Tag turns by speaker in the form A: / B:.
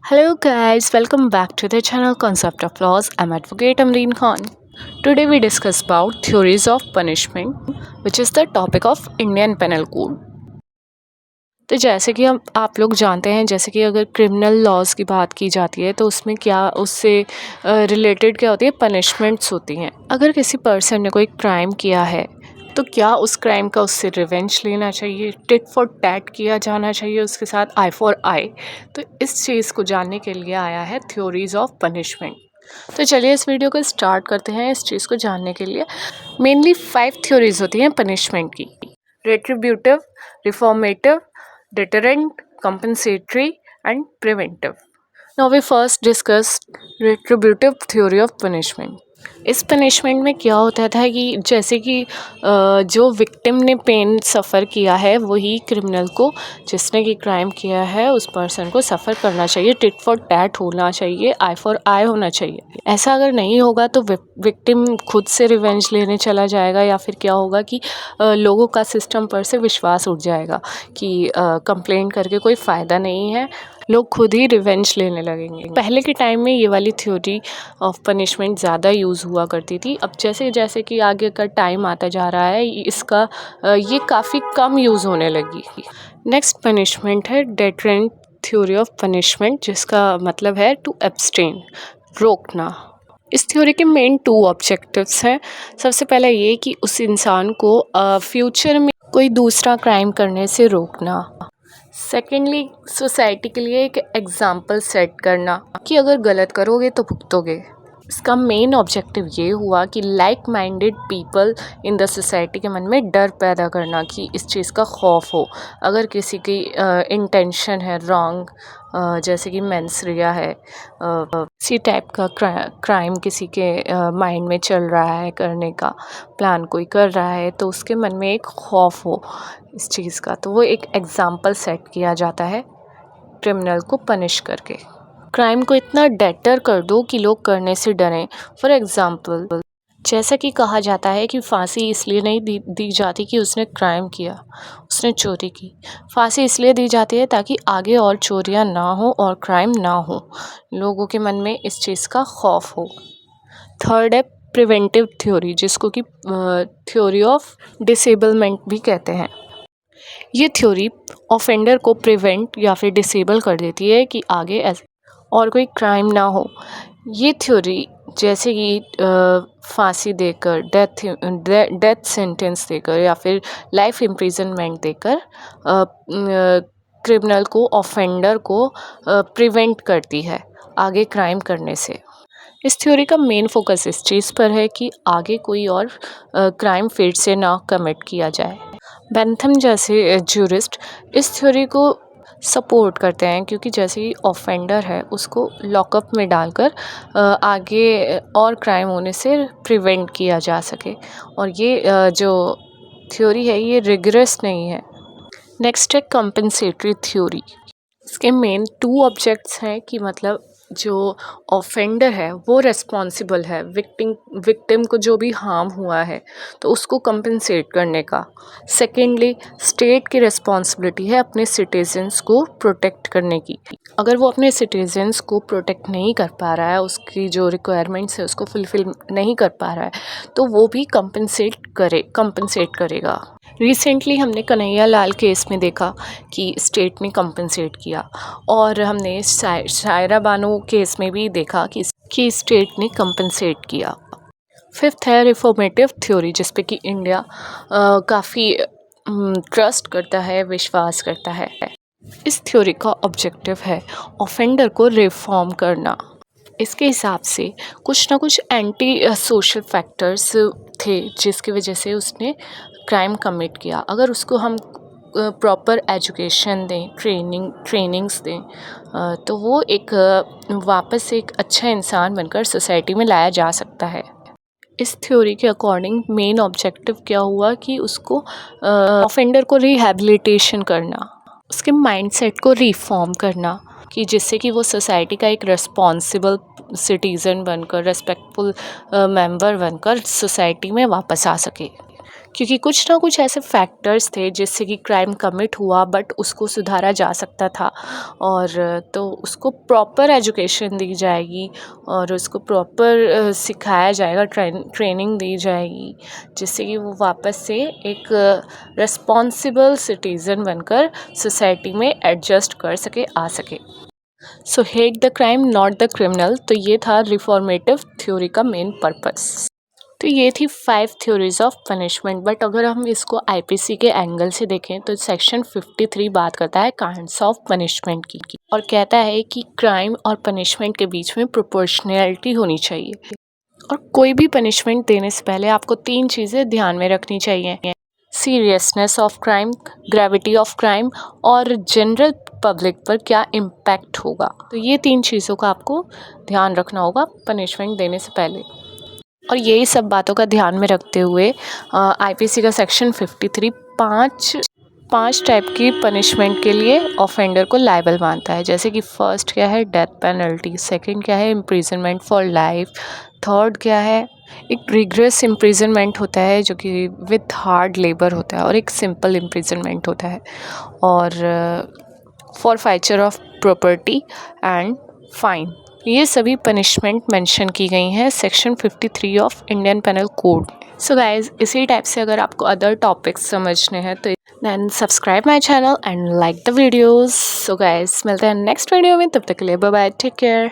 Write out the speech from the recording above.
A: Hello guys, welcome back to the channel Concept of Laws. I'm Advocate Amreen Khan. Today we discuss about theories of punishment, which is the topic of Indian Penal Code. तो जैसे कि हम आप लोग जानते हैं, जैसे कि अगर क्रिमिनल लॉज की बात की जाती है तो उसमें क्या उससे रिलेटेड क्या होती है, पनिशमेंट्स होती हैं। अगर किसी पर्सन ने कोई क्राइम किया है तो क्या उस क्राइम का उससे रिवेंज लेना चाहिए, टिट फॉर टैट किया जाना चाहिए उसके साथ, आई फॉर आई। तो इस चीज़ को जानने के लिए आया है थ्योरीज ऑफ पनिशमेंट। तो चलिए इस वीडियो को स्टार्ट करते हैं। इस चीज़ को जानने के लिए मेनली 5 थ्योरीज होती हैं पनिशमेंट की: retributive, reformative, deterrent, compensatory, and preventive. Now we first discuss retributive theory of punishment. इस पनिशमेंट में क्या होता था कि जैसे कि जो विक्टिम ने पेन सफ़र किया है वही क्रिमिनल को, जिसने कि क्राइम किया है, उस पर्सन को सफ़र करना चाहिए। टिट फॉर टैट होना चाहिए, आई फॉर आई होना चाहिए। ऐसा अगर नहीं होगा तो विक्टिम खुद से रिवेंज लेने चला जाएगा, या फिर क्या होगा कि लोगों का सिस्टम पर से विश्वास उठ जाएगा कि कंप्लेंट करके कोई फ़ायदा नहीं है, लोग खुद ही रिवेंज लेने लगेंगे। पहले के टाइम में ये वाली थ्योरी ऑफ पनिशमेंट ज़्यादा यूज़ हुआ करती थी। अब जैसे जैसे कि आगे का टाइम आता जा रहा है, इसका ये काफ़ी कम यूज़ होने लगी। नेक्स्ट पनिशमेंट है डेटरेंट थ्योरी ऑफ पनिशमेंट, जिसका मतलब है टू एब्सटेन, रोकना। इस थ्योरी के मेन 2 ऑब्जेक्टिव्स हैं। सबसे पहला ये कि उस इंसान को फ्यूचर में कोई दूसरा क्राइम करने से रोकना। सेकेंडली, सोसाइटी के लिए एक एग्ज़ाम्पल सेट करना कि अगर गलत करोगे तो भुगतोगे। इसका मेन ऑब्जेक्टिव ये हुआ कि like minded people in the society के मन में डर पैदा करना, कि इस चीज़ का खौफ हो। अगर किसी की इंटेंशन है रॉन्ग, जैसे कि मेंसरिया है, इसी टाइप का क्राइम किसी के माइंड में चल रहा है, करने का प्लान कोई कर रहा है, तो उसके मन में एक खौफ हो इस चीज़ का, तो वो एक एग्ज़ाम्पल सेट किया जाता है क्रिमिनल को पनिश करके। क्राइम को इतना डेटर कर दो कि लोग करने से डरें। फॉर एग्ज़ाम्पल, जैसा कि कहा जाता है कि फांसी इसलिए नहीं दी जाती कि उसने क्राइम किया, उसने चोरी की। फांसी इसलिए दी जाती है ताकि आगे और चोरियां ना हो और क्राइम ना हो, लोगों के मन में इस चीज़ का खौफ हो। थर्ड है प्रिवेंटिव थ्योरी, जिसको कि थ्योरी ऑफ डिसेबलमेंट भी कहते हैं। ये थ्योरी ऑफेंडर को प्रिवेंट या फिर डिसेबल कर देती है कि आगे और कोई क्राइम ना हो। ये थ्योरी जैसे कि फांसी देकर, डेथ सेंटेंस देकर, या फिर लाइफ इम्प्रिजनमेंट देकर क्रिमिनल को, ऑफेंडर को प्रिवेंट करती है आगे क्राइम करने से। इस थ्योरी का मेन फोकस इस चीज़ पर है कि आगे कोई और क्राइम फिर से ना कमिट किया जाए। बेंथम जैसे ज्यूरिस्ट इस थ्योरी को सपोर्ट करते हैं, क्योंकि जैसे ही ऑफेंडर है उसको लॉकअप में डालकर आगे और क्राइम होने से प्रिवेंट किया जा सके। और ये जो थ्योरी है ये रिगरस नहीं है। नेक्स्ट है कंपनसेटरी थ्योरी। इसके मेन 2 ऑब्जेक्ट्स हैं कि मतलब जो ऑफेंडर है वो रेस्पॉन्सिबल है विक्टिम को जो भी हार्म हुआ है तो उसको कंपनसेट करने का। सेकेंडली, स्टेट की रिस्पॉन्सिबिलिटी है अपने सिटीजन्स को प्रोटेक्ट करने की। अगर वो अपने सिटीजन्स को प्रोटेक्ट नहीं कर पा रहा है, उसकी जो रिक्वायरमेंट्स है उसको फुलफ़िल नहीं कर पा रहा है, तो वो भी कंपनसेट करेगा। रिसेंटली हमने कन्हैया लाल केस में देखा कि स्टेट ने कंपनसेट किया, और हमने शायरा बानो केस में भी देखा कि स्टेट ने कंपनसेट किया। फिफ्थ है रिफॉर्मेटिव थ्योरी, जिस पे कि इंडिया काफ़ी ट्रस्ट करता है, विश्वास करता है। इस थ्योरी का ऑब्जेक्टिव है ऑफेंडर को रिफॉर्म करना। इसके हिसाब से कुछ ना कुछ एंटी सोशल फैक्टर्स थे जिसकी वजह से उसने क्राइम कमिट किया। अगर उसको हम प्रॉपर एजुकेशन दें, ट्रेनिंग्स दें, तो वो एक वापस एक अच्छा इंसान बनकर सोसाइटी में लाया जा सकता है। इस थ्योरी के अकॉर्डिंग मेन ऑब्जेक्टिव क्या हुआ कि उसको ऑफेंडर को रिहैबिलिटेशन करना, उसके माइंडसेट को रिफॉर्म करना, कि जिससे कि वो सोसाइटी का एक रिस्पॉन्सिबल सिटीज़न बनकर, रेस्पेक्टफुल मेंबर बनकर सोसाइटी में वापस आ सके। क्योंकि कुछ ना कुछ ऐसे फैक्टर्स थे जिससे कि क्राइम कमिट हुआ, बट उसको सुधारा जा सकता था। और तो उसको प्रॉपर एजुकेशन दी जाएगी और उसको प्रॉपर सिखाया जाएगा, ट्रेनिंग दी जाएगी, जिससे कि वो वापस से एक रिस्पॉन्सिबल सिटीज़न बनकर सोसाइटी में एडजस्ट कर सके, आ सके। So hate the crime not the criminal, तो ये था रिफॉर्मेटिव थ्योरी का मेन पर्पस। तो ये थी 5 थ्योरीज ऑफ पनिशमेंट। बट अगर हम इसको आईपीसी के एंगल से देखें तो सेक्शन 53 बात करता है काइंड्स ऑफ पनिशमेंट की और कहता है कि क्राइम और पनिशमेंट के बीच में प्रोपोर्शनैलिटी होनी चाहिए। और कोई भी पनिशमेंट देने से पहले आपको 3 चीज़ें ध्यान में रखनी चाहिए: seriousness of crime, gravity of crime और जनरल पब्लिक पर क्या इम्पैक्ट होगा। तो ये 3 चीज़ों का आपको ध्यान रखना होगा पनिशमेंट देने से पहले। और यही सब बातों का ध्यान में रखते हुए आईपीसी का सेक्शन 53 पाँच टाइप की पनिशमेंट के लिए ऑफेंडर को लायबल मानता है। जैसे कि फर्स्ट क्या है, डेथ पेनल्टी। सेकंड क्या है, इम्प्रिजनमेंट फॉर लाइफ। थर्ड क्या है, एक रिग्रेस इम्प्रिजनमेंट होता है जो कि विथ हार्ड लेबर होता है, और एक सिंपल इम्प्रिजनमेंट होता है। और forfeiture of property and fine. ये सभी पनिशमेंट मेंशन की गई हैं section 53 of Indian penal code. So guys, इसी टाइप से अगर आपको अदर टॉपिक्स समझने हैं तो then subscribe my channel and like the videos. So guys, मिलते हैं नेक्स्ट वीडियो में, तब तक के लिए बाय बाय, टेक केयर।